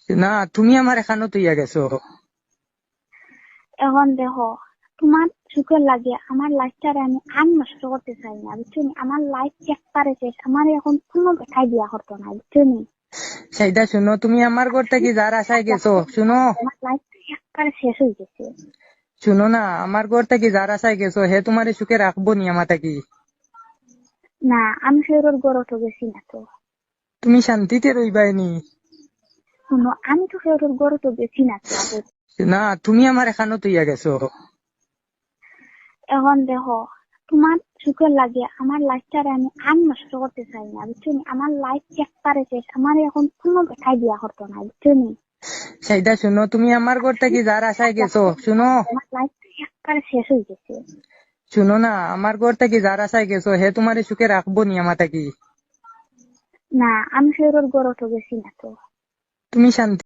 না, তুমি আমার এখানো তুইয়া গেছো। এখন দেখো, তোমার সুখের লাগে আমার লাইফটারে আমি আর নষ্ট করতে চাই না, বুঝছো নি? আমার লাইফ একবারে শেষ, আমার এখন কোনো দেখাই দিয়া করতো না, বুঝছো নি? সেইটা শুনো, তুমি আমার ঘর থেকে যার আশায় গেছো, শুনো আমার লাইফটা একবারে শেষ হয়ে গেছে। শুনো না, আমার ঘর থেকে যার আশায় গেছো হে তোমার সুখে রাখবো নি আমার থাকি। না, আমি ফেরোর গড় গেছি না তো। তুমি শান্তিতে রইবাইনি। শুনো, আমি তো ফেরোর গড় গেছি না তো আগে। না, তুমি আমার এখানো তুইয়া গেছো। এখন দেখো, তোমার সুখের লাগে আমার লাইফটারে আমি আর নষ্ট করতে চাই না, বুঝছো নি? আমার লাইফ একবারে শেষ, আমার এখন কোনো দেখাই দিয়া করতো না, বুঝছো নি? সেইটা শুনো, তুমি আমার ঘর থেকে যার আশায় গেছো, শুনো আমার লাইফটা একবারে শেষ হয়ে গেছে। শুনো না, আমার ঘর থেকে যার আশায় গেছো হে তোমার সুখে রাখবো নি আমার থাকি। না, আমি ফেরোর গড় গেছি না তো। তুমি শান্তি